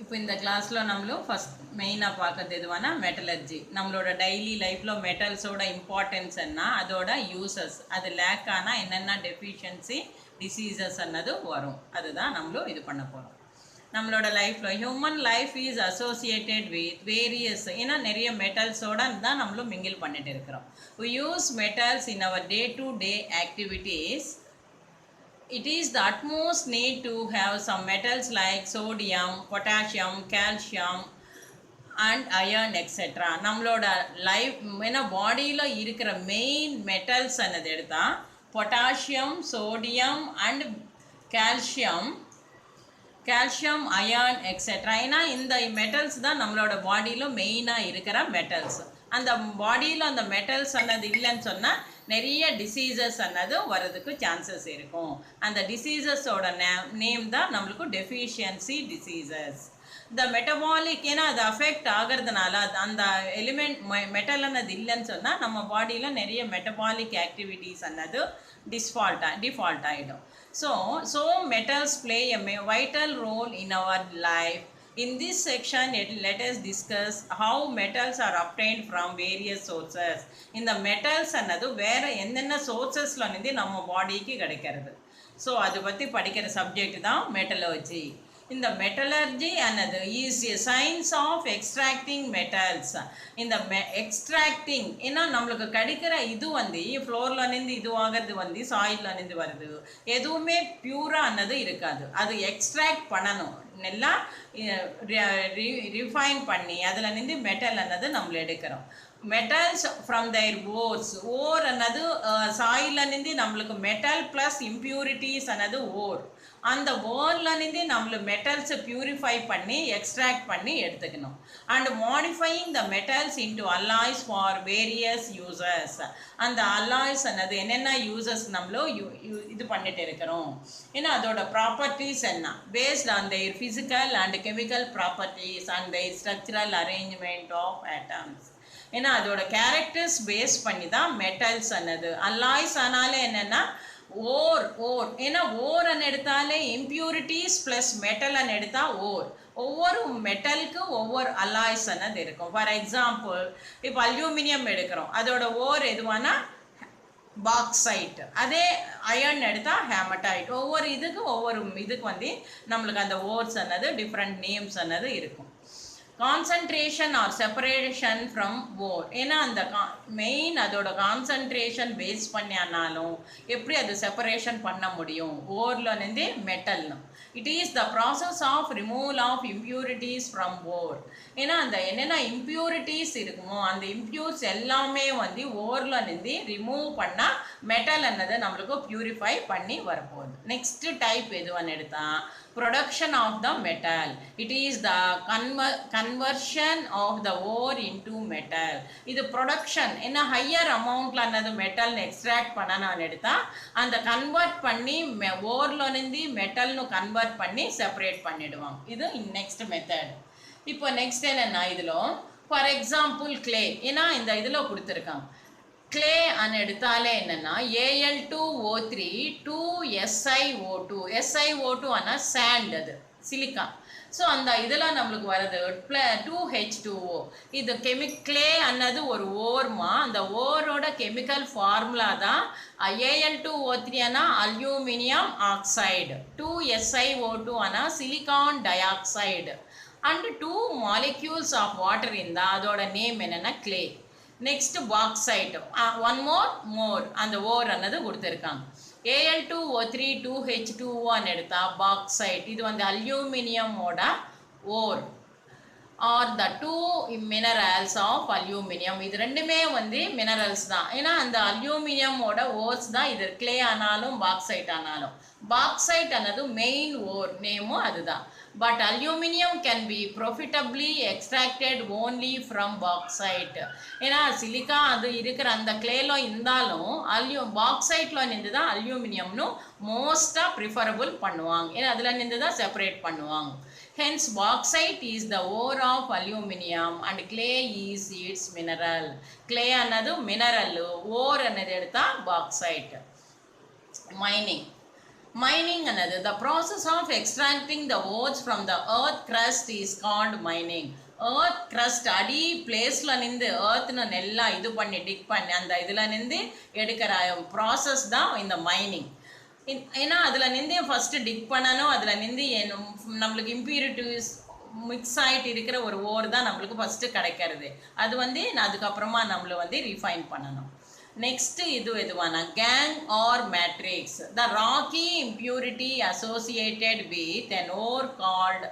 இப்போ இந்த கிளாஸ்ல நம்மளும் ஃபர்ஸ்ட் மெயினாக பார்க்கறது எதுவானா மெட்டலர்ஜி. நம்மளோட டெய்லி லைஃப்பில் மெட்டல்ஸோட இம்பார்ட்டன்ஸ் என்ன, அதோட யூசஸ், அது லேக் ஆனால் என்னென்ன டெஃபிஷியன்சி டிசீசஸ் அன்னது வரும், அதுதான் நம்மளும் இது பண்ண போகிறோம். நம்மளோட லைஃப்பில் human life is associated with various, ஏன்னா நிறைய மெட்டல்ஸோட தான் நம்மளும் மிங்கிள் பண்ணிட்டு இருக்கிறோம். we use metals in our day to day activities. It is the utmost need to have some metals like sodium, potassium, calcium and iron etc. நம்மளோட life ஏன்னா பாடியில் இருக்கிற மெயின் மெட்டல்ஸ் என்னது எடுத்தால் potassium, sodium and calcium, iron etcetera. ஏன்னா இந்த metals தான் நம்மளோட பாடியில் மெயினாக இருக்கிற மெட்டல்ஸ். அந்த பாடியில் அந்த மெட்டல்ஸ் அன்னது இல்லைன்னு சொன்னால் நிறைய டிசீசஸ் அன்னது வர்றதுக்கு சான்சஸ் இருக்கும். அந்த டிசீசஸோட நேம் தான் நம்மளுக்கு டெஃபிஷியன்சி டிசீசஸ். இந்த மெட்டபாலிக், ஏன்னா அது அஃபெக்ட் ஆகிறதுனால அந்த எலிமெண்ட் மெட்டல் அன்னது இல்லைன்னு சொன்னால் நம்ம பாடியில் நிறைய மெட்டபாலிக் ஆக்டிவிட்டீஸ் அன்னது டிஃபால்ட் ஆகிடும். So metals play a vital role in our life. In this section, let us discuss how metals are obtained from various sources. இந்த metals அன்னது வேற என்னென்ன சோர்சஸ்ல இருந்து நம்ம பாடிக்கு கிடைக்கிறது. ஸோ அதை பற்றி படிக்கிற சப்ஜெக்ட் தான் மெட்டலர்ஜி. இந்த மெட்டலர்ஜி அன்னது is a science of extracting metals. இந்த எக்ஸ்ட்ராக்டிங் ஏன்னா நம்மளுக்கு கிடைக்கிற இது ஃப்ளோர்லேருந்து இதுவாகிறது சாயில்லேருந்து வருது, எதுவுமே பியூராக அன்னது இருக்காது. அது எக்ஸ்ட்ராக்ட் பண்ணணும், நல்லா ரிஃபைன் பண்ணி அதில் மெட்டல் அன்னது நம்மள எடுக்கிறோம். Metals from their ores. ஓர் அன்னது சாயில்லேருந்து நம்மளுக்கு மெட்டல் ப்ளஸ் இம்ப்யூரிட்டிஸ் அன்னது ஓர். அந்த ஓர்லேருந்து நம்மளுக்கு மெட்டல்ஸை பியூரிஃபை பண்ணி எக்ஸ்ட்ராக்ட் பண்ணி எடுத்துக்கணும். And modifying the metals into alloys for various uses. அந்த அலாய்ஸ் அன்னது என்னென்ன யூசஸ் நம்மளும் இது பண்ணிட்டு இருக்கிறோம். ஏன்னா அதோட ப்ராப்பர்ட்டிஸ் என்ன, based on their physical and chemical properties and their structural arrangement of atoms. ஏன்னா அதோட கேரக்டர்ஸ் பேஸ் பண்ணி தான் மெட்டல்ஸ் அன்னது. அலாய்ஸ் ஆனாலே என்னென்னா ஓர் ஏன்னா ஓர் அன்னு எடுத்தாலே இம்ப்யூரிட்டிஸ் ப்ளஸ் மெட்டல் அன்னு எடுத்தால் ஓர். ஒவ்வொரு மெட்டலுக்கு ஒவ்வொரு அலாய்ஸ் அன்னது இருக்கும். ஃபார் எக்ஸாம்பிள் இப்போ அல்யூமினியம் எடுக்கிறோம், அதோட ஓர் எதுவானா பாக்சைட். அதே அயர்ன் எடுத்தால் ஹேமடைட். ஒவ்வொரு இதுக்கு நம்மளுக்கு அந்த ஓர்ஸ் அன்னது டிஃப்ரெண்ட் நேம்ஸ் அன்னது இருக்கும். Concentration R separation from ore, ஏன்னா அந்த மெயின் அதோட கான்சன்ட்ரேஷன் பேஸ் பண்ணியானாலும் எப்படி அது செப்பரேஷன் பண்ண முடியும் ஓர்லேருந்து மெட்டல்னு. It is the process of removal of impurities from ore. ஏன்னா அந்த என்னென்ன இம்ப்யூரிட்டிஸ் இருக்குமோ அந்த இம்ப்யூர்ஸ் எல்லாமே ஓர்லேருந்து ரிமூவ் பண்ணால் மெட்டல் என்னது நம்மளுக்கு பியூரிஃபை பண்ணி வரப்போகுது. நெக்ஸ்ட் டைப் எதுவான்னு எடுத்தால் production of the metal. It is the conversion of the ore into metal. இது production என்ன ஹையர் அமௌண்ட்ல அந்த மெட்டல் எக்ஸ்ட்ராக்ட் பண்ணணும்னு எடுத்தா அந்த கன்வெர்ட் பண்ணி ஓர்லேருந்து மெட்டல்னு கன்வெர்ட் பண்ணி செப்பரேட் பண்ணிடுவாங்க. இது நெக்ஸ்ட் மெத்தட். இப்போ நெக்ஸ்ட் என்னன்னா இதில் ஃபார் எக்ஸாம்பிள் கிளே, ஏன்னா இந்த இதில் கொடுத்துருக்காங்க கிளே அன்னு எடுத்தாலே என்னென்னா Al2O3 2SiO2. SiO2 ஆனால் சாண்ட், அது சிலிக்கா. ஸோ அந்த இதில் நம்மளுக்கு வர்றது 2H2O. இது கிளே அன்னது ஒரு ஓர்மா, அந்த ஓரோட கெமிக்கல் ஃபார்முலா தான் Al2O3 ஆனால் அல்யூமினியம் ஆக்சைடு, 2SiO2 ஆனால் silicon dioxide and 2 molecules of water இருந்தால் அதோட நேம் என்னென்னா clay. Next bauxite, one more அந்த ஓர் அன்னது கொடுத்துருக்காங்க. Al2O3 2H2O எடுத்தா பாக்சைட். இது அல்யூமினியமோட ore or the 2 minerals of aluminium. இது ரெண்டுமே மினரல்ஸ் தான். ஏன்னா அந்த அல்யூமினியமோட ஓர்ஸ் தான் இது கிளே ஆனாலும் பாக்சைட் ஆனாலும். பாக்சைட் அன்னது மெயின் ஓர் நேமும் அதுதான். But aluminium can be profitably extracted only from bauxite. ஏன்னா சிலிக்கா அது இருக்கிற அந்த கிளேல இருந்தாலும் பாக்சைட்ல இருந்து தான் அல்யூமினியம்னு மோஸ்ட்டாக ப்ரிஃபரபிள் பண்ணுவாங்க. ஏன்னா அதில் இருந்து தான் செப்பரேட் பண்ணுவாங்க. Hence bauxite is the ore of aluminum and clay is its mineral. Clay another mineral, ore another bauxite. Mining. Mining another, the process of extracting the ores from the earth crust is called mining. earth crust அடி பிளேஸ்ல நின்று earthனு நெல்லா இது பண்ணி tick பண்ணி அந்த இதுல நின்று எடுக்கிற ப்ராசஸ் தான் இந்த மைனிங். ஏன்னா அதில் நின்று ஃபஸ்ட்டு டிக் பண்ணணும், அதில் நின்று நம்மளுக்கு இம்ப்யூரிட்டிஸ் மிக்ஸ் ஆகிட்டு இருக்கிற ஒரு ஓர் தான் நம்மளுக்கு ஃபஸ்ட்டு கிடைக்கிறது. அது வந்து அதுக்கப்புறமா நம்மளை வந்து ரிஃபைன் பண்ணணும். Next எதுவானா gang or matrix, the rocky impurity associated with an ore called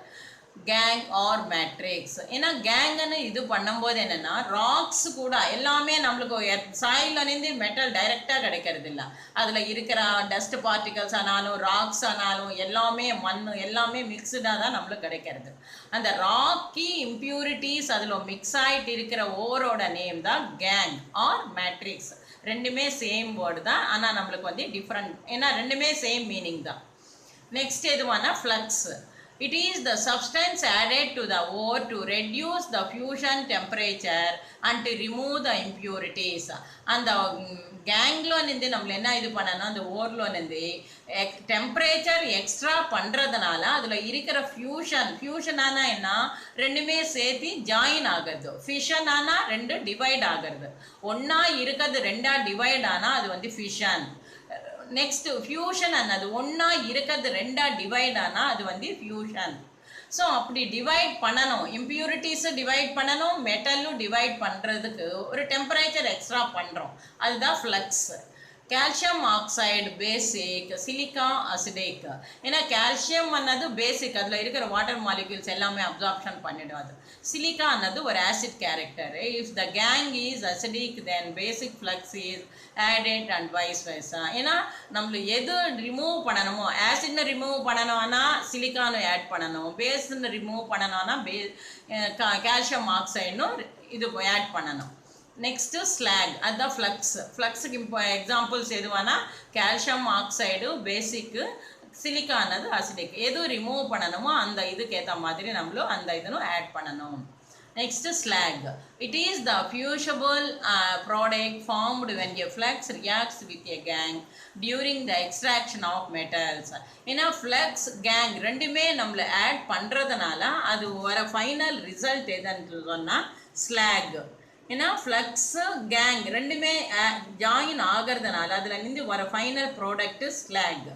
gang or matrix. ஏன்னா கேங்னு இது பண்ணும்போது என்னன்னா ராக்ஸ் கூட எல்லாமே நம்மளுக்கு சாயில இருந்து மெட்டல் டைரெக்டாக கிடைக்கிறது இல்லை. அதில் இருக்கிற டஸ்ட் பார்ட்டிகல்ஸ் ஆனாலும் ராக்ஸ் ஆனாலும் எல்லாமே மண் எல்லாமே மிக்ஸ்டாக தான் நம்மளுக்கு கிடைக்கிறது. அந்த ராக்கி இம்ப்யூரிட்டிஸ் அதில் மிக்ஸ் ஆகிட்டு இருக்கிற ஓரோட நேம் தான் கேங் ஆர் மேட்ரிக்ஸ். ரெண்டுமே சேம் வேர்டு தான், ஆனால் நம்மளுக்கு வந்து டிஃப்ரெண்ட், ஏன்னா ரெண்டுமே சேம் மீனிங் தான். நெக்ஸ்ட் எதுவானா flux. It is the substance added to the ore to reduce the fusion temperature and to remove the impurities. அந்த கேங்ல நின்று நம்மள என்ன இது பண்ணணும், அந்த ஓர்ல நின்று டெம்பரேச்சர் எக்ஸ்ட்ரா பண்ணுறதுனால அதில் இருக்கிற ஃபியூஷன் ஆனால் என்ன, ரெண்டுமே சேர்த்து ஜாயின் ஆகிறது. ஃபிஷன் ஆனால் ரெண்டு டிவைட் ஆகிறது. ஒன்றா இருக்கிறது ரெண்டாக டிவைட் ஆனால் அது வந்து ஃபிஷன். நெக்ஸ்ட் ஃபியூஷன் அன்னது ஒன்றா இருக்கிறது ரெண்டாக டிவைட் ஆனால் அது வந்து ஃபியூஷன். ஸோ அப்படி டிவைட் பண்ணணும், இம்ப்யூரிட்டிஸை டிவைட் பண்ணணும், மெட்டலும் டிவைட் பண்ணுறதுக்கு ஒரு டெம்பரேச்சர் எக்ஸ்ட்ரா பண்ணுறோம், அதுதான் ஃப்ளக்ஸ். கால்சியம் ஆக்சைடு பேசிக், சிலிக்கா அசிடிக். ஏன்னா கால்சியம் அன்னது பேசிக், அதில் இருக்கிற வாட்டர் மாலிக்யூல்ஸ் எல்லாமே அப்சார்ப்ஷன் பண்ணிடும். அது சிலிக்கா அன்னது ஒரு acid character. If the gangue is acidic then basic flux is added and vice versa. ஏன்னா நம்மளுக்கு எது ரிமூவ் பண்ணணுமோ, ஆசிட்னு ரிமூவ் பண்ணணும்னா சிலிக்கானு ஆட் பண்ணணும், பேஸ்ன்னு ரிமூவ் பண்ணணும்னா கால்சியம் ஆக்சைடும் இது ஆட் பண்ணணும். நெக்ஸ்ட்டு ஸ்லாக், அதுதான் ஃப்ளக்ஸ். ஃப்ளக்ஸுக்கு இப்போ எக்ஸாம்பிள்ஸ் எதுவானா கால்சியம் ஆக்சைடு பேசிக்கு, சிலிக்கானது அசிடிக். எது ரிமூவ் பண்ணணுமோ அந்த இதுக்கு ஏற்ற மாதிரி நம்மளும் அந்த இதுனும் ஆட் பண்ணணும். Next slag. It is the fusible product formed when a flux reacts with a gangue during the extraction of metals. ஏன்னா ஃப்ளக்ஸ் கேங் ரெண்டுமே நம்மளை ஆட் பண்ணுறதுனால அது வர ஃபைனல் ரிசல்ட் எதுன்னு சொன்னால் ஸ்லாக். ஏன்னா ஃப்ளக்ஸு கேங் ரெண்டுமே ஜாயின் ஆகிறதுனால அதில் இருந்து வர ஃபைனல் ப்ராடக்ட்டு ஸ்லாக்.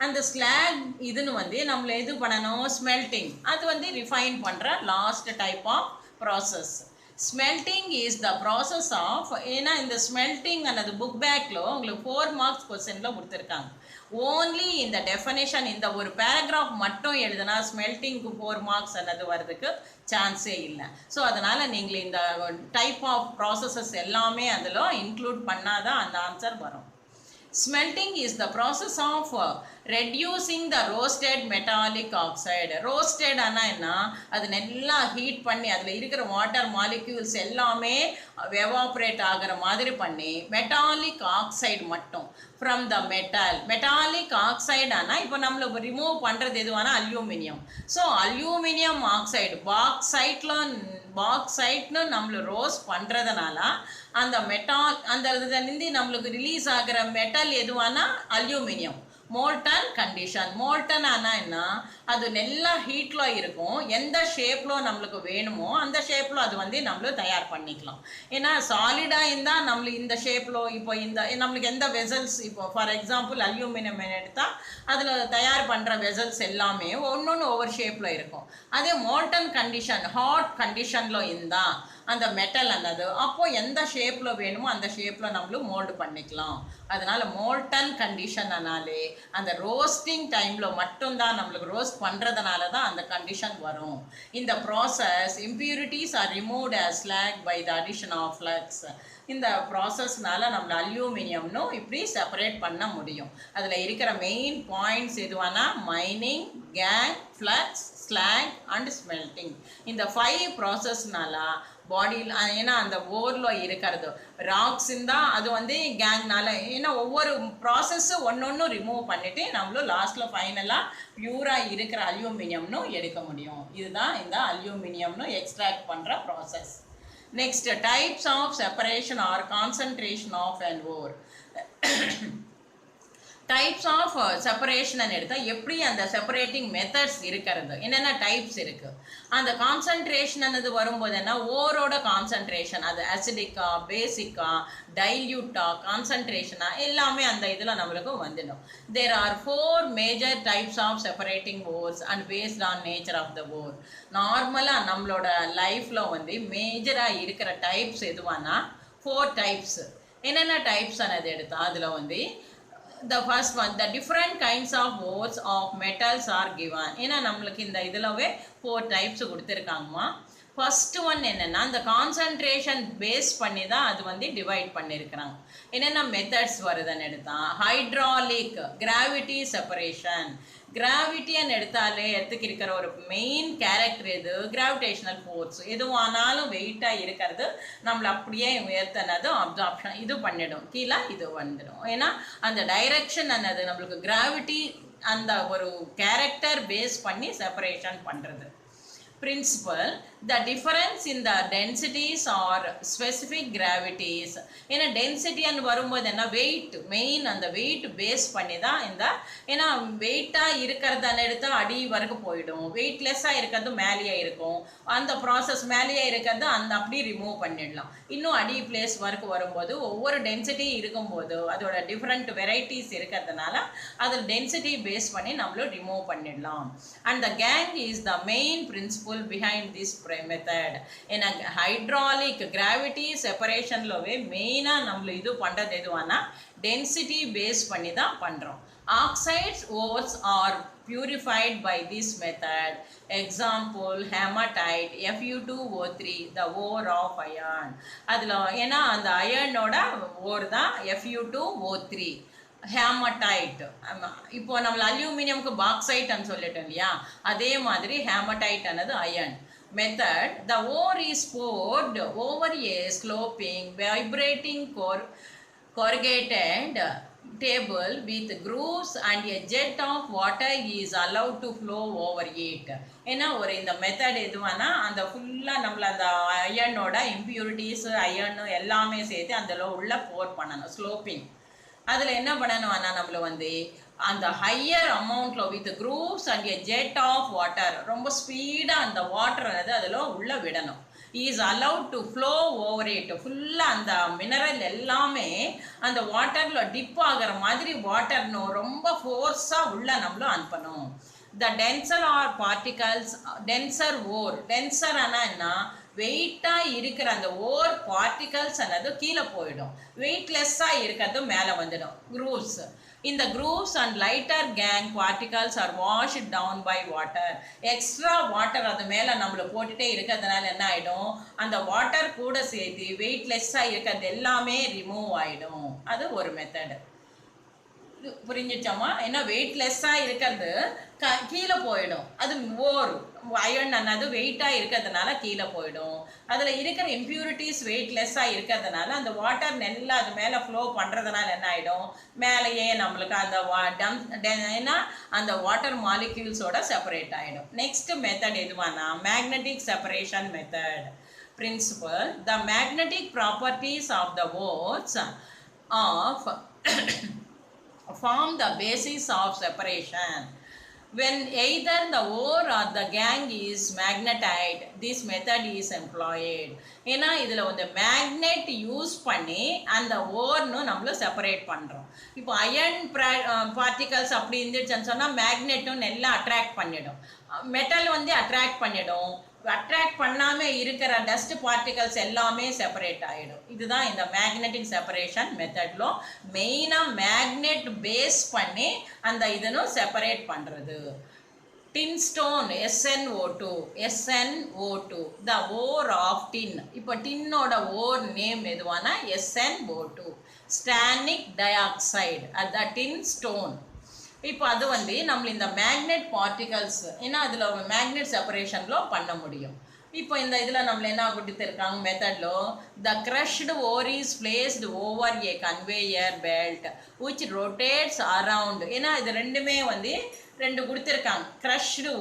அந்த ஸ்லாக் இதுன்னு வந்து நம்மளை எது பண்ணணும், ஸ்மெல்டிங். அது வந்து ரிஃபைன் பண்ணுற last type of process. Smelting is the process of, ஏன்னா இந்த ஸ்மெல்டிங் அன்னது புக் பேக்கில் உங்களுக்கு 4 மார்க்ஸ் கொஸ்டினில் கொடுத்துருக்காங்க. ஓன்லி இந்த டெஃபனேஷன் இந்த ஒரு பேராகிராஃப் மட்டும் எழுதுனா ஸ்மெல்டிங்க்கு 4 மார்க்ஸ் அன்னது வர்றதுக்கு சான்ஸே இல்லை. ஸோ அதனால் நீங்கள் இந்த டைப் ஆஃப் ப்ராசஸஸ் எல்லாமே அதில் இன்க்ளூட் பண்ணாதான் அந்த ஆன்சர் வரும். Smelting is the process of reducing the roasted metallic oxide. Roasted ஆனா என்ன, அது நல்லா ஹீட் பண்ணி அதில் இருக்கிற வாட்டர் மாலிக்யூல்ஸ் எல்லாமே எவாப்ரேட் ஆகிற மாதிரி பண்ணி மெட்டாலிக் ஆக்சைடு மட்டும் ஃப்ரம் த மெட்டாலிக் ஆக்சைடு ஆனால் இப்போ நம்மளுக்கு ரிமூவ் பண்ணுறது எதுவானா அல்யூமினியம். ஸோ அல்யூமினியம் ஆக்சைடு பாக்சைட்னு நம்மளை ரோஸ்ட் பண்ணுறதுனால அந்த மெட்டால் அந்த இதுலேருந்து நம்மளுக்கு ரிலீஸ் ஆகிற மெட்டல் எதுவானா அல்யூமினியம். Molten condition. மோல்டன் ஆனால் என்ன, அது நல்லா ஹீட்டில் இருக்கும், எந்த ஷேப்பில் நம்மளுக்கு வேணுமோ அந்த ஷேப்பில் அது வந்து நம்மளும் தயார் பண்ணிக்கலாம். ஏன்னா சாலிடாக இருந்தால் நம்மளுக்கு இந்த ஷேப்பில் இப்போ இந்த நம்மளுக்கு எந்த வெசல்ஸ், இப்போ ஃபார் எக்ஸாம்பிள் அல்யூமினியம் எடுத்தால் அதில் தயார் பண்ணுற வெசல்ஸ் எல்லாமே ஒன்று ஒவ்வொரு ஷேப்பில் இருக்கும். அதே மோல்டன் கண்டிஷன் ஹாட் கண்டிஷனில் இருந்தால் அந்த மெட்டல் அன்னது அப்போது எந்த ஷேப்பில் வேணுமோ அந்த ஷேப்பில் நம்மளும் மோல்டு பண்ணிக்கலாம். அதனால் மோல்டன் கண்டிஷன் ஆனாலே அந்த ரோஸ்டிங் டைமில் மட்டும்தான் நம்மளுக்கு ரோஸ்ட் பண்ணுறதுனால தான் அந்த கண்டிஷன் வரும். இந்த process impurities are removed as slag by the addition of flux. இந்த ப்ராசஸ்னால நம்மளை அல்யூமினியம்னு இப்படி செப்பரேட் பண்ண முடியும். அதில் இருக்கிற மெயின் பாயிண்ட்ஸ் எதுவானா mining, gangue, flux, slag and smelting. இந்த 5 ப்ராசஸ்னால பாடியில், ஏன்னா அந்த ஓரில் இருக்கிறது ராக்ஸ் இருந்தால் அது வந்து கேங்னால, ஏன்னா ஒவ்வொரு ப்ராசஸ்ஸு ஒன்று ரிமூவ் பண்ணிவிட்டு நம்மளும் லாஸ்ட்டில் ஃபைனலாக பியூராக இருக்கிற அல்யூமினியம்னு எடுக்க முடியும். இதுதான் இந்த அல்யூமினியம்னு எக்ஸ்ட்ராக்ட் பண்ணுற process. Next types of separation or concentration of an ore. Types of separation எடுத்தால் எப்படி அந்த செப்பரேட்டிங் மெத்தட்ஸ் இருக்கிறது, என்னென்ன டைப்ஸ் இருக்கு. அந்த கான்சன்ட்ரேஷன் வரும்போது என்ன, ஓரோட கான்சன்ட்ரேஷன் அது அசிடிக்கா, பேசிக்கா, டைல்யூட்டா, கான்சன்ட்ரேஷனா எல்லாமே அந்த இதில் நம்மளுக்கு வந்துடும். There are 4 major types of separating ores and based on nature of the ore. நார்மலாக நம்மளோட லைஃப்பில் மேஜராக இருக்கிற டைப்ஸ் எதுவானா 4 டைப்ஸ். என்னென்ன டைப்ஸ் எடுத்தால் அதில் the first one, the different kinds of ores of metals are given. ஏன்னா நம்மளுக்கு இந்த இதிலவே 4 டைப்ஸ் கொடுத்துருக்காங்கம்மா. ஃபர்ஸ்ட் ஒன் என்னென்னா, இந்த கான்சன்ட்ரேஷன் பேஸ் பண்ணி தான் அது டிவைட் பண்ணியிருக்கிறாங்க. என்னென்ன மெத்தட்ஸ் வருதுன்னு எடுத்தால், ஹைட்ராலிக், கிராவிட்டி செப்பரேஷன். கிராவிட்டின்னு எடுத்துக்கு இருக்கிற ஒரு மெயின் கேரக்டர் எது, கிராவிடேஷனல் ஃபோர்ஸ். எதுவானாலும் வெயிட்டாக இருக்கிறது நம்மளை அப்படியே உயர்த்தினதும் அப்சார்ப்ஷன் இது பண்ணிடும், கீழே இது வந்துடும். ஏன்னா அந்த டைரக்ஷன் நம்மளுக்கு கிராவிட்டி அந்த ஒரு கேரக்டர் பேஸ் பண்ணி செப்பரேஷன் பண்ணுறது. Principle, the difference in the densities or specific gravities. ஏன்னா டென்சிட்டி வரும்போது என்ன, வெயிட் மெயின், அந்த வெயிட் பேஸ் பண்ணி தான் ஏன்னா வெயிட்டாக இருக்கிறத எடுத்தால் அடி வரைக்கும் போயிடும், வெயிட்லெஸ்ஸாக இருக்கிறது மேலேயே இருக்கும். அந்த ப்ராசஸ் மேலேயே இருக்கிறது அப்படி ரிமூவ் பண்ணிடலாம். இன்னும் அடி பிளேஸ் வரைக்கும் வரும்போது ஒவ்வொரு டென்சிட்டி இருக்கும்போது அதோட டிஃப்ரெண்ட் வெரைட்டிஸ் இருக்கிறதுனால அதில் டென்சிட்டி பேஸ் பண்ணி நம்மளும் ரிமூவ் பண்ணிடலாம். And the gangue is the main principle behind this method. in a hydraulic gravity separation love main நம்மள இது பண்றது எதுவானா density base பண்ணி தான் பண்றோம். Oxides ores are purified by this method. Example, hematite, Fe2O3, the ore of iron. அதுல ஏன்னா அந்த அயர்னோட ore தான் Fe2O3. ஹேமடைட். இப்போ நம்ம அல்யூமினியமுக்கு பாக்சைட்னு சொல்லிட்டோம் இல்லையா, அதே மாதிரி hematite iron. Method, the ore is poured over a sloping vibrating corrugated table with grooves and a jet of water is allowed to flow over it. ஏன்னா இந்த மெத்தட் எதுவானா அந்த ஃபுல்லாக நம்மள அந்த அயர்னோட இம்பியூரிட்டிஸ் அயர்னு எல்லாமே சேர்த்து அதில் உள்ள போர் பண்ணணும். ஸ்லோப்பிங் அதில் என்ன பண்ணணும்னா நம்மள அந்த ஹையர் அமௌண்ட்டில் with grooves and a jet of water, ரொம்ப ஸ்பீடாக அந்த வாட்டர் அதில் உள்ளே விடணும். Is allowed to flow over it. ஃபுல்லாக அந்த மினரல் எல்லாமே அந்த வாட்டரில் டிப் ஆகிற மாதிரி வாட்டர்னு ரொம்ப ஃபோர்ஸாக உள்ளே நம்மளும் அனுப்பணும். த டென்சர் ஆர் பார்ட்டிகல்ஸ், டென்சர் ஓர், டென்சர் ஆனால் என்ன, வெயிட்டாக இருக்கிற அந்த ஓர் பார்ட்டிகல்ஸ் கீழே போயிடும், வெயிட்லெஸ்ஸாக இருக்கிறது மேலே வந்துடும். க்ரூவ்ஸ், இந்த grooves and lighter gangue particles are washed down by water. Extra water அது மேலே நம்மளை போட்டுகிட்டே இருக்கிறதுனால என்ன ஆகிடும், அந்த வாட்டர் கூட சேர்த்து வெயிட்லெஸ்ஸாக இருக்கிறது எல்லாமே ரிமூவ் ஆகிடும். அது ஒரு மெத்தடு. புரிஞ்சிச்சோமா? ஏன்னா வெயிட்லெஸ்ஸாக இருக்கிறது கீழே போயிடும். அது ஓர் அயர்ன் வெயிட்டாக இருக்கிறதுனால கீழே போயிடும். அதில் இருக்கிற இம்ப்யூரிட்டிஸ் வெயிட்லெஸ்ஸாக இருக்கிறதுனால அந்த வாட்டர் நல்லா அது மேலே ஃப்ளோ பண்ணுறதுனால என்ன ஆகிடும், மேலேயே நம்மளுக்கு அந்த ஏன்னா அந்த வாட்டர் மாலிக்யூல்ஸோட செப்பரேட் ஆகிடும். நெக்ஸ்ட் மெத்தட் எதுவானா magnetic separation method. Principle, the magnetic properties of the ores of form the basis of separation. When either the ore or the gang is magnetite, this method is employed. ஏன்னா இதில் magnet use பண்ணி அந்த ஓர்னு நம்மளும் separate பண்ணுறோம். இப்போ iron particles அப்படி இருந்துச்சுன்னு சொன்னால் மேக்னெட்டும் எல்லாம் அட்ராக்ட் பண்ணிடும், மெட்டல் அட்ராக்ட் பண்ணிடும். அட்ராக்ட் பண்ணாமல் இருக்கிற டஸ்ட் பார்ட்டிகல்ஸ் எல்லாமே செப்பரேட் ஆகிடும். இதுதான் இந்த மேக்னெட்டிக் செப்பரேஷன் மெத்தட்ல மெயினாக மேக்னெட் பேஸ் பண்ணி அந்த இதனும் செப்பரேட் பண்ணுறது. Tin stone, SnO2, SnO2, the ore of tin. இப்போ டின்னோட ஓர் நேம் எதுவானா SnO2. ஸ்டானிக் டை ஆக்சைடு, அது டின் ஸ்டோன். இப்போ அது நம்ம இந்த மேக்னெட் பார்ட்டிகல்ஸ், ஏன்னா அதில் மேக்னெட் செப்பரேஷனில் பண்ண முடியும். இப்போ இந்த இதில் நம்மள என்ன கொடுத்துருக்காங்க மெத்தடில், the crushed ore is placed over a conveyor belt which rotates around. ஏன்னா இது ரெண்டுமே ரெண்டு கொடுத்துருக்காங்க, க்ரஷ்டு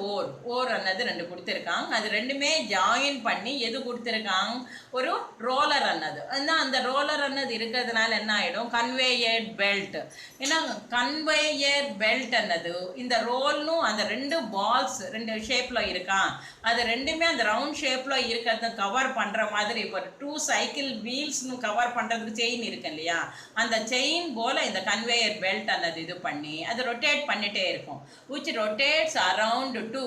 ஓர் அன்னது ரெண்டு கொடுத்துருக்காங்க. அது ரெண்டுமே ஜாயின் பண்ணி எது கொடுத்துருக்காங்க, ஒரு ரோலர் அன்னது. அந்த ரோலர் அன்னது இருக்கிறதுனால என்ன ஆகிடும், கன்வேயர் பெல்ட். ஏன்னா கன்வேயர் பெல்ட் அன்னது இந்த ரோல்னும் அந்த ரெண்டு பால்ஸ் ரெண்டு ஷேப்பில் இருக்கான், அது ரெண்டுமே அந்த ரவுண்ட் ஷேப்பில் இருக்கிறத கவர் பண்ணுற மாதிரி. இப்போ 2 சைக்கிள் வீல்ஸ்னு கவர் பண்ணுறதுக்கு செயின் இருக்கு இல்லையா, அந்த செயின் போல் இந்த கன்வேயர் பெல்ட் அன்னது இது பண்ணி அது ரொட்டேட் பண்ணிகிட்டே இருக்கும், which rotates around to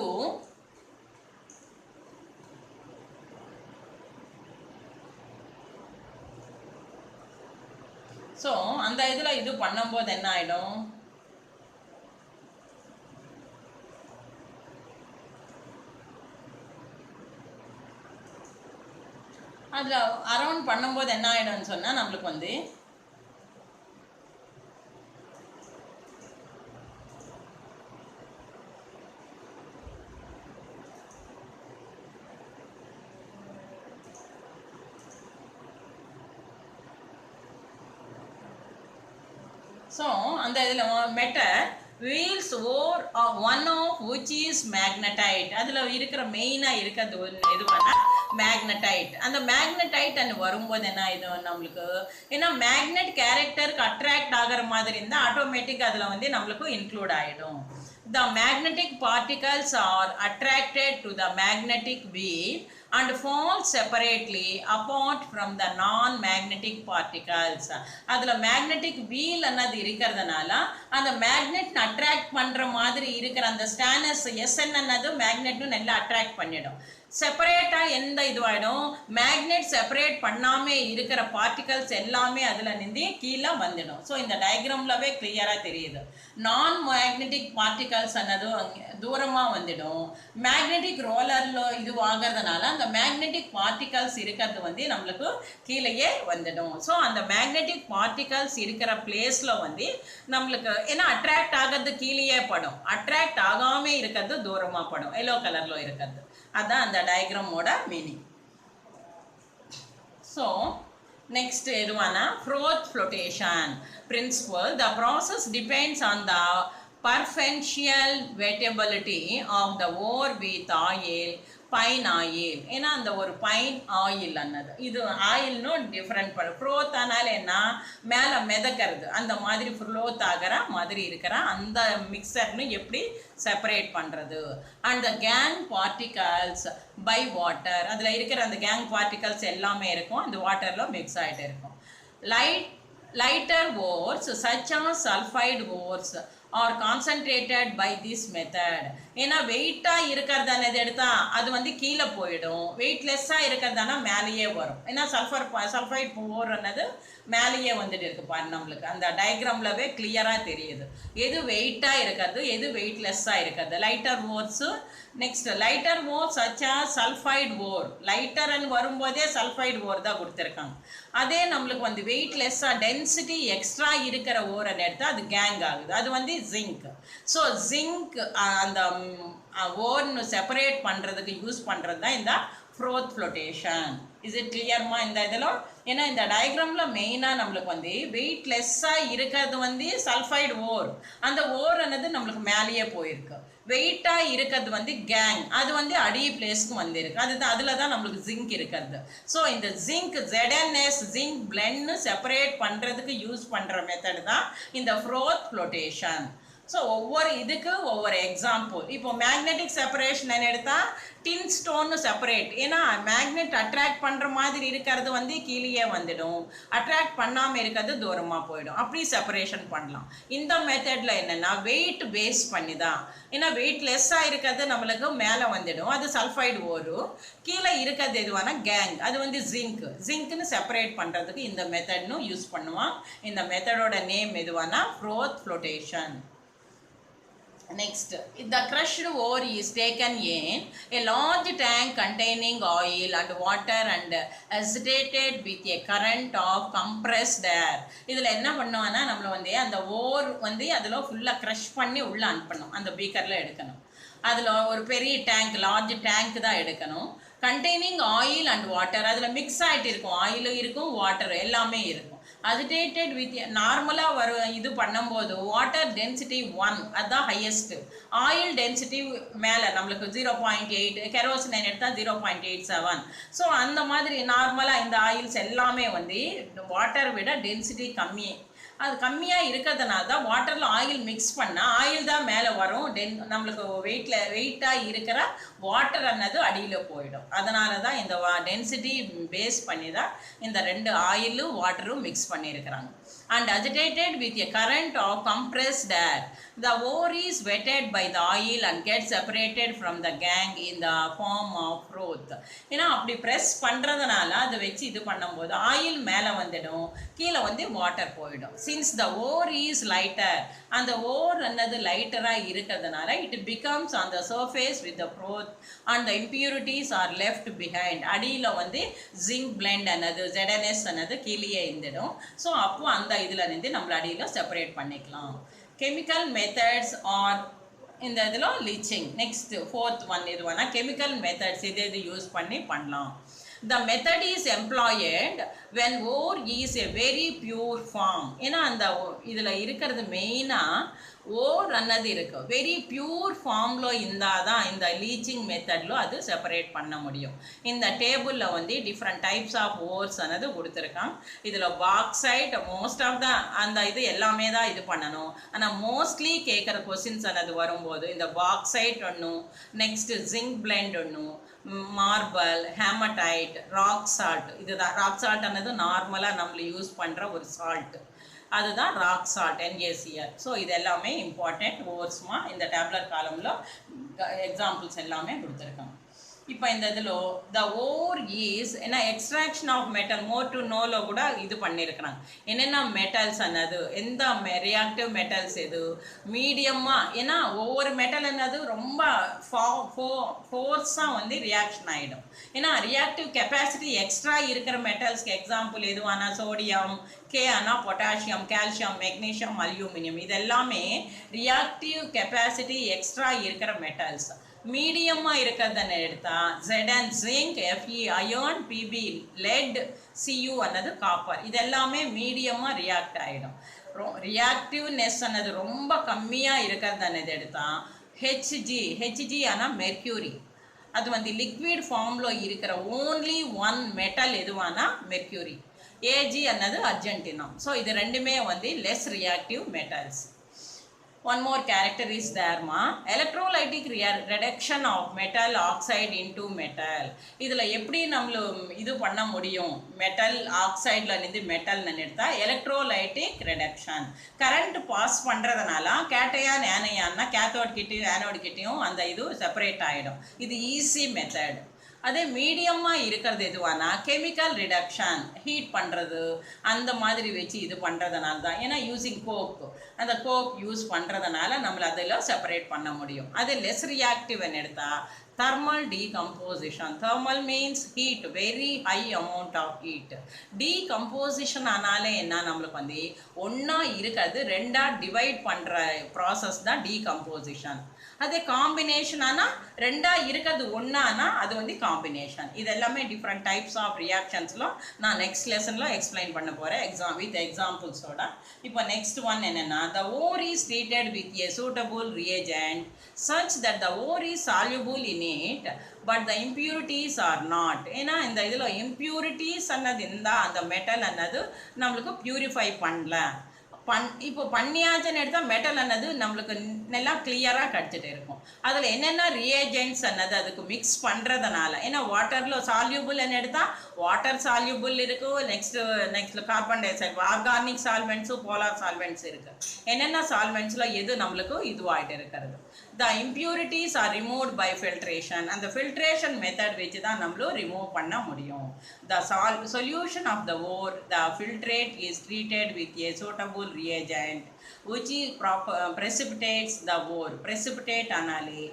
so அந்த இதில் இது பண்ணும்போது என்ன ஆகிடும், அதில் அரவுண்ட் பண்ணும்போது என்ன ஆகிடும்னு சொன்னால் நம்மளுக்கு வந்து அந்த இதில் metal wheels or one of which is magnetite. அதில் இருக்கிற மெயினாக இருக்கிறது எதுவானா மேக்னடைட். அந்த மேக்னடைட் அண்ட் வரும்போது என்ன இது நம்மளுக்கு, ஏன்னா மேக்னெட் கேரக்டருக்கு அட்ராக்ட் ஆகிற மாதிரி இருந்தால் ஆட்டோமேட்டிக் அதில் வந்து நம்மளுக்கு இன்க்ளூட் ஆகிடும். The magnetic particles are attracted to the magnetic wheel and fall separately apart from the non-magnetic particles. அதில் magnetic wheel அன்னது இருக்கிறதுனால அந்த மேக்னெட் அட்ராக்ட் பண்ணுற மாதிரி இருக்கிற அந்த ஸ்டானஸ் SN அன்னது மேக்னெட்டும் நல்லா அட்ராக்ட் பண்ணிடும். செப்பரேட்டாக எந்த இதுவாகிடும், மேக்னெட் செப்பரேட் பண்ணாமல் இருக்கிற பார்ட்டிகல்ஸ் எல்லாமே அதில் நின்று கீழே வந்துடும். ஸோ இந்த டயக்ராம்லவே கிளியராக தெரியுது. நான் மேக்னெட்டிக் பார்ட்டிகல்ஸ் அன்னது தூரமாக வந்துடும். மேக்னெட்டிக் ரோலரில் இது ஆகிறதுனால அந்த மேக்னெட்டிக் பார்ட்டிகல்ஸ் இருக்கிறது வந்து நம்மளுக்கு கீழேயே வந்துடும். ஸோ அந்த மேக்னெட்டிக் பார்ட்டிகல்ஸ் இருக்கிற பிளேஸில் வந்து நம்மளுக்கு ஏன்னா அட்ராக்ட் ஆகிறது கீழேயே படும், அட்ராக்ட் ஆகாமல் இருக்கிறது தூரமாக படும், எல்லோ கலரில் இருக்கிறது. அதான் அந்த டயக்ராமோட மீனிங். ஸோ நெக்ஸ்ட் எதுவானா Froth flotation principle. The process depends on the percential wettability of the ore with oil, pine oil. ஏன்னா அந்த ஒரு பைன் ஆயில் அன்னது இது ஆயில்னும் டிஃப்ரெண்ட் பண்ண. ஃப்ரோத் ஆனால என்ன மேலே மிதக்கிறது அந்த மாதிரி ஃப்ளோத் ஆகிற மாதிரி இருக்கிற அந்த மிக்சர்னு எப்படி செப்பரேட் பண்ணுறது. And the gangue particles by water, அதில் இருக்கிற அந்த கேங் பார்ட்டிகல்ஸ் எல்லாமே இருக்கும் அந்த வாட்டரில் மிக்ஸ் ஆகிட்டு இருக்கும். Lighter ores such as sulfide ores are concentrated by this method. ஏன்னா வெயிட்டாக இருக்கிறதான எடுத்தா அது வந்து கீழே போயிடும், வெயிட்லெஸ்ஸாக இருக்கிறதானா மேலேயே வரும். ஏன்னா சல்ஃபைட் ஓர்னது மேலேயே வந்துட்டு இருக்கு பாரு, நம்மளுக்கு அந்த டயக்ராம்லவே கிளியராக தெரியுது எது வெயிட்டாக இருக்கிறது எது வெயிட்லெஸ்ஸாக இருக்கிறது. லைட்டர் ஓர்ஸு நெக்ஸ்ட் லைட்டர் ஓர் சச்சா சல்ஃபைட் ஓர், லைட்டர்ன்னு வரும்போதே சல்ஃபைட் ஓர் தான் கொடுத்துருக்காங்க. அதே நம்மளுக்கு வந்து வெயிட்லெஸ்ஸாக டென்சிட்டி எக்ஸ்ட்ரா இருக்கிற ஓரன்னு எடுத்தால் அது கேங் ஆகுது, அது வந்து ஜிங்க். ஸோ ஜிங்க் அந்த ஓர்னு செப்பரேட் பண்ணுறதுக்கு யூஸ் பண்ணுறது தான் இந்த Froth flotation. இஸ் இட் கிளியர்மா இந்த இதில்? ஏன்னா இந்த டயக்ராமில் மெயினாக நம்மளுக்கு வந்து வெயிட்லெஸ்ஸாக இருக்கிறது வந்து சல்ஃபைடு ஓர், அந்த ஓர் என்னது நம்மளுக்கு மேலேயே போயிருக்கு. வெயிட்டாக இருக்கிறது வந்து கேங், அது வந்து அடி பிளேஸ்க்கு வந்துருக்கு, அதுதான் அதில் தான் நம்மளுக்கு ஜிங்க் இருக்கிறது. ஸோ இந்த ஜிங்க் ZnS ஜிங்க் பிளெண்ட்னு செப்பரேட் பண்ணுறதுக்கு யூஸ் பண்ணுற மெத்தட் தான் இந்த Froth flotation. ஸோ ஒவ்வொரு இதுக்கு ஒவ்வொரு எக்ஸாம்பிள். இப்போ மேக்னெட்டிக் செப்பரேஷன் எடுத்தால் டின் ஸ்டோன்னு செப்பரேட், ஏன்னா மேக்னெட் அட்ராக்ட் பண்ணுற மாதிரி இருக்கிறது வந்து கீழே வந்துடும், அட்ராக்ட் பண்ணாமல் இருக்கிறது தூரமாக போயிடும், அப்படி செப்பரேஷன் பண்ணலாம். இந்த மெத்தடில் என்னென்னா வெயிட் பேஸ் பண்ணி தான், ஏன்னா வெயிட் லெஸ்ஸாக இருக்கிறது நம்மளுக்கு மேலே வந்துடும், அது சல்ஃபைடு ஓரும், கீழே இருக்கிறது எதுவானா கேங், அது வந்து ஜிங்க்னு செப்பரேட் பண்ணுறதுக்கு இந்த மெத்தட்னு யூஸ் பண்ணுவான். இந்த மெத்தடோட name எதுவானா Froth flotation. Next, the crushed ore is taken in a large tank containing oil and water and agitated with a current of compressed air. இதில் என்ன பண்ணுவான்னா நம்மளை வந்து அந்த ஓர் வந்து அதில் ஃபுல்லாக க்ரஷ் பண்ணி உள்ளே அனுப்பணும், அந்த பீக்கரில் எடுக்கணும். அதில் ஒரு பெரிய டேங்க், லார்ஜ் டேங்க் தான் எடுக்கணும். கண்டெய்னிங் ஆயில் அண்ட் வாட்டர், அதில் மிக்ஸ் ஆகிட்டு இருக்கும், ஆயிலும் இருக்கும் வாட்டர் எல்லாமே இருக்கும். agitated with நார்மலாக வரும் இது பண்ணும்போது வாட்டர் டென்சிட்டி 1 அதுதான் ஹையஸ்ட், ஆயில் டென்சிட்டி மேலே நம்மளுக்கு 0.8, கெரோசின் எடுத்தால் 0.87. ஸோ அந்த மாதிரி நார்மலாக இந்த ஆயில்ஸ் எல்லாமே வந்து வாட்டர் விட டென்சிட்டி கம்மி. அது கம்மியாக இருக்கிறதுனால தான் வாட்டரில் ஆயில் மிக்ஸ் பண்ணால் ஆயில் தான் மேலே வரும், நம்மளுக்கு வெயிட்டாக இருக்கிற வாட்டர் அன்னது அடியில் போயிடும். அதனால தான் இந்த டென்சிட்டி பேஸ் பண்ணி தான் இந்த ரெண்டு ஆயிலும் வாட்டரும் மிக்ஸ் பண்ணியிருக்கிறாங்க. And agitated with a current of compressed air, the ore is wetted by the oil and gets separated from the gang in the form of froth. ஏன்னா அப்படி ப்ரெஸ் பண்ணுறதுனால அதை வச்சு இது பண்ணும்போது ஆயில் மேலே வந்துடும், கீழே வந்து வாட்டர் போயிடும். Since the ore is lighter, அந்த ஓர் என்னது லைட்டராக இருக்கிறதுனால it becomes on the surface with the froth and the impurities are left behind. அடியில் வந்து ஜிங்க் பிளெண்ட் என்னது ZNS என்னது கீழே இருந்துடும். ஸோ அப்போ அந்த இதில் இருந்து நம்மள அடியில் செப்பரேட் பண்ணிக்கலாம். கெமிக்கல் மெத்தட்ஸ் ஆர் இந்த இதில் லீச்சிங். நெக்ஸ்ட் ஃபோர்த் ஒன் இது வேணால் கெமிக்கல் மெத்தட்ஸ் இது யூஸ் பண்ணி பண்ணலாம். The method is employed when ore is a very pure form. ஏன்னா அந்த இதில் இருக்கிறது மெயினாக ஓர் அன்னது இருக்கு வெரி பியூர் ஃபார்மில் இருந்தால் தான் இந்த லீச்சிங் மெத்தடில் அது செப்பரேட் பண்ண முடியும். இந்த டேபிளில் வந்து டிஃப்ரெண்ட் டைப்ஸ் ஆஃப் ஓர்ஸ் அன்னது கொடுத்துருக்காங்க. இதில் பாக்சைட் மோஸ்ட் ஆஃப் த அந்த இது எல்லாமே தான் இது பண்ணணும். ஆனால் மோஸ்ட்லி கேட்குற கொஸ்டின்ஸ் அன்னது வரும்போது இந்த பாக்சைட் ஒன்றும், நெக்ஸ்ட் ஜிங்க் பிளெண்ட் ஒன்றும், மார்பல், ஹேமடைட், ராக் சால்ட். இதுதான் ராக் சால்ட் அன்னது நார்மலாக நம்மள யூஸ் பண்ணுற ஒரு சால்ட், அதுதான் ராக் சால்ட் NaCl. ஸோ இது எல்லாமே இம்பார்ட்டண்ட் ஓர்ஸ்மா இந்த டேப்லெட் காலமில் எக்ஸாம்பிள்ஸ் எல்லாமே கொடுத்துருக்காங்க. இப்போ இந்த இதில் த ஓர் ஈஸ் ஏன்னா extraction of metal more to நோவில் கூட இது பண்ணியிருக்கிறாங்க. என்னென்ன மெட்டல்ஸ் அன்னது எந்த ரியாக்டிவ் மெட்டல்ஸ் எது மீடியமாக, ஏன்னா ஒவ்வொரு மெட்டல் என்னது ரொம்ப ஃபோர்ஸாக வந்து ரியாக்ஷன் ஆகிடும். ஏன்னா ரியாக்டிவ் கெப்பாசிட்டி எக்ஸ்ட்ரா இருக்கிற மெட்டல்ஸ்க்கு எக்ஸாம்பிள் எதுவானா சோடியம், கே ஆனால் பொட்டாசியம், கால்சியம், மெக்னீஷியம், அல்யூமினியம். இது எல்லாமே ரியாக்டிவ் கெப்பாசிட்டி எக்ஸ்ட்ரா இருக்கிற மெட்டல்ஸ். மீடியமாக இருக்கிறதுன்னு எடுத்தால் Zn zinc, Fe iron, Pb lead, Cu அன்னது காப்பர். இது எல்லாமே மீடியமாக ரியாக்ட் ஆகிடும். ரியாக்டிவ்னஸ் அன்னது ரொம்ப கம்மியாக இருக்கிறதுன்னு எடுத்தால் Hg ஆனால் மெர்க்யூரி. அது வந்து லிக்விட் ஃபார்மில் இருக்கிற ஓன்லி ஒன் மெட்டல் எதுவானா மெர்க்யூரி. Ag அன்னது அர்ஜென்டினம். ஸோ இது ரெண்டுமே வந்து less reactive metals. One more character is there ma, electrolytic reduction of metal oxide into metal. இதில் எப்படி நம்மள இது பண்ண முடியும், மெட்டல் ஆக்சைடில் இருந்து மெட்டல்னு எடுத்தால் எலக்ட்ரோலைட்டிக் ரெடக்ஷன். கரண்ட் பாஸ் பண்ணுறதுனால கேட்டையான் ஆனையான்னா கேத்தோட் கிட்டையும் ஆனோட் கிட்டையும் அந்த இது செப்பரேட் ஆகிடும். இது ஈஸி மெத்தட். அதே மீடியமாக இருக்கிறது எதுவானா கெமிக்கல் ரிடக்ஷன், ஹீட் பண்ணுறது அந்த மாதிரி வச்சு இது பண்ணுறதுனால தான். ஏன்னா யூஸிங் கோக், அந்த கோக் யூஸ் பண்ணுறதுனால நம்மளை அதில் செப்பரேட் பண்ண முடியும். அது லெஸ் ரியாக்டிவ்னு எடுத்தால் thermal decomposition. Thermal means heat, very high amount of heat. Decomposition ஆனாலே என்ன நம்மளுக்கு வந்து ஒன்றா இருக்கிறது ரெண்டாக டிவைட் பண்ணுற ப்ராசஸ் தான் டீகம்போசிஷன். அதே காம்பினேஷன் ஆனால் ரெண்டாக இருக்கிறது ஒன்றானா அது வந்து காம்பினேஷன். இது எல்லாமே டிஃப்ரெண்ட் டைப்ஸ் ஆஃப் ரியாக்ஷன்ஸில் நான் நெக்ஸ்ட் லெசனில் எக்ஸ்பிளைன் பண்ண போகிறேன் வித் எக்ஸாம்பிள்ஸோட. இப்போ நெக்ஸ்ட் ஒன் என்னென்னா the ore is treated with a suitable reagent such that the ore is soluble in it but the impurities are not. ஏன்னா இந்த இதில் impurities அன்னது இருந்தால் அந்த மெட்டல் அன்னது நம்மளுக்கு பியூரிஃபை பண்ணல. இப்போ பண்ணியாச்சுன்னு எடுத்தால் மெட்டல் அன்னது நம்மளுக்கு நல்லா கிளியராக கிடச்சிட்டு இருக்கும். அதில் என்னென்ன ரியேஜென்ட்ஸ் அன்னது அதுக்கு மிக்ஸ் பண்ணுறதுனால, ஏன்னா வாட்டரில் சால்யூபிள் எடுத்தால் வாட்டர் சால்யூபிள் இருக்குது, next carbon dioxide, organic சால்வெண்ட்ஸும் போலார் சால்வெண்ட்ஸ் இருக்குது. என்னென்ன சால்வெண்ட்ஸில் எது நம்மளுக்கு இதுவாகிட்டு இருக்கிறது. The impurities are removed by filtration. அந்த filtration method வச்சு தான் நம்மளும் ரிமூவ் பண்ண முடியும். The solution of the ore, the filtrate is treated with a suitable reagent which precipitates the ore. Precipitate ஆனாலே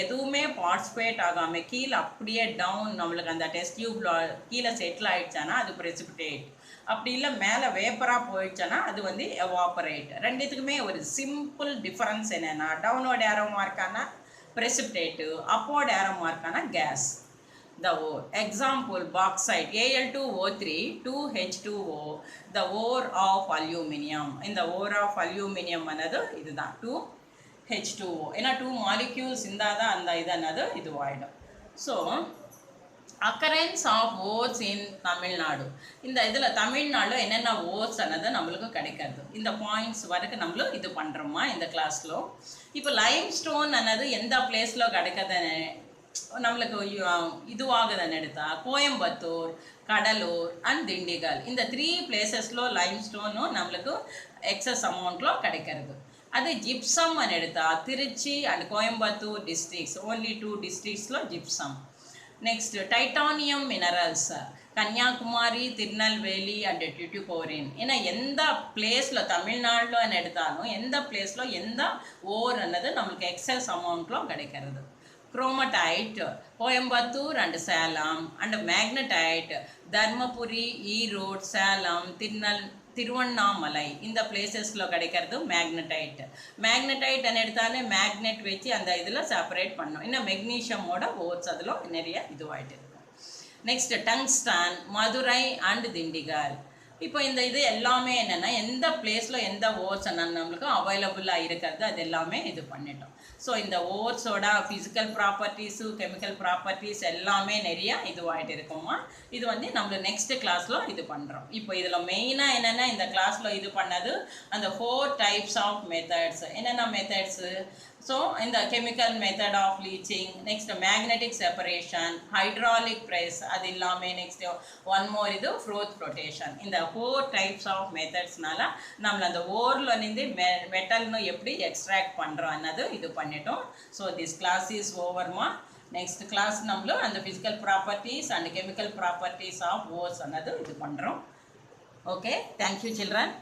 எதுவுமே பார்ட்டிசிபேட் ஆகாமல் கீழே அப்படியே டவுன் நம்மளுக்கு அந்த டெஸ்ட் டியூப்ல கீழே செட்டில் ஆயிடுச்சானா அது precipitate. அப்படி இல்லை மேலே வேப்பராக போயிடுச்சுன்னா அது வந்து எவாப்பரேட். ரெண்டுத்துக்குமே ஒரு சிம்பிள் டிஃபரன்ஸ் என்னென்னா டவுன்வோர்ட் ஏரோ மார்க்கான precipitate, upward arrow mark gas. the ore. Example, bauxite, Al2O3, 2H2O, the ore of aluminum. In the ore of aluminum another, இதுதான் 2H2O. ஏன்னா 2 molecules இருந்தாதான் அந்த இது another இது ஆயிடும். So, occurrence of ores in Tamil Nadu. இந்த இதில் தமிழ்நாடு என்னென்ன ores ஆனது நம்மளுக்கு கிடைக்கிறது. இந்த பாயிண்ட்ஸ் வரைக்கும் நம்மளும் இது பண்ணுறோமா இந்த கிளாஸில். இப்போ லைம்ஸ்டோன் அன்னது எந்த பிளேஸில் கிடைக்கிறது நம்மளுக்கு இதுவாகுதுன்னு எடுத்தால் கோயம்புத்தூர், கடலூர் அண்ட் திண்டிகல் இந்த 3 பிளேசஸ்లో லைம்ஸ்டோனும் நம்மளுக்கு எக்ஸஸ் அமௌண்ட்டில் கிடைக்கிறது. அது ஜிப்சம் అని எடுத்தால் Trichy and Coimbatore districts, only 2 டிஸ்ட்ரிக்ட்ஸில் gypsum. Next titanium minerals Kanyakumari, Tirunelveli and Tuticorin. ஏன்னா எந்த பிளேஸில் தமிழ்நாட்டில் எடுத்தாலும் எந்த பிளேஸில் எந்த ஓர் அன்னது நம்மளுக்கு எக்ஸஸ் அமௌண்ட்டில் கிடைக்கிறது. Chromatite, Coimbatore and Salem, and magnetite, Dharmapuri, Erode, Salem, Tiruvannamalai. இந்த பிளேசஸ்ல கிடைக்கிறது மேக்னடைட். மேக்னடைட் எடுத்தாலே மேக்னெட் வச்சு அந்த இதில் செப்பரேட் பண்ணோம். இன்னும் மெக்னீஷியமோட ஓட்ஸ் அதில் நிறைய இதுவாகிட்டு இருக்கும். Next tungsten, Madurai and Dindigul. இப்போ இந்த இது எல்லாமே என்னென்னா எந்த பிளேஸில் எந்த ஓட்ஸ் நம்மளுக்கு அவைலபிளாக இருக்கிறது அது எல்லாமே இது பண்ணிட்டோம். ஸோ இந்த ஓட்ஸோட ஃபிசிக்கல் ப்ராப்பர்ட்டிஸு கெமிக்கல் ப்ராப்பர்ட்டிஸ் எல்லாமே நிறைய இதுவாகிட்டு இருக்குமா. இது வந்து நம்ம நெக்ஸ்ட் கிளாஸில் இது பண்ணுறோம். இப்போ இதில் மெயினாக என்னென்னா இந்த கிளாஸில் இது பண்ணது அந்த 4 types ஆஃப் மெத்தட்ஸ். என்னென்ன மெத்தட்ஸு? ஸோ இந்த chemical method of leaching, next magnetic separation, hydraulic press, அது இல்லாமல் நெக்ஸ்ட் ஒன் மோர் இது ஃப்ரோத் ரொட்டேஷன். இந்த 4 types ஆஃப் மெத்தட்ஸ்னால நம்மள அந்த ஓரில் நின்று மெட்டல்னு எப்படி எக்ஸ்ட்ராக்ட் பண்ணுறோம் ಅನ್ನೋದು இது பண்ணிட்டோம். ஸோ திஸ் கிளாஸ் இஸ் ஓவர்மா. நெக்ஸ்ட் கிளாஸ் நம்மளும் அந்த physical properties and chemical properties of ores ಅನ್ನೋದು இது பண்ணுறோம். Okay, thank you children.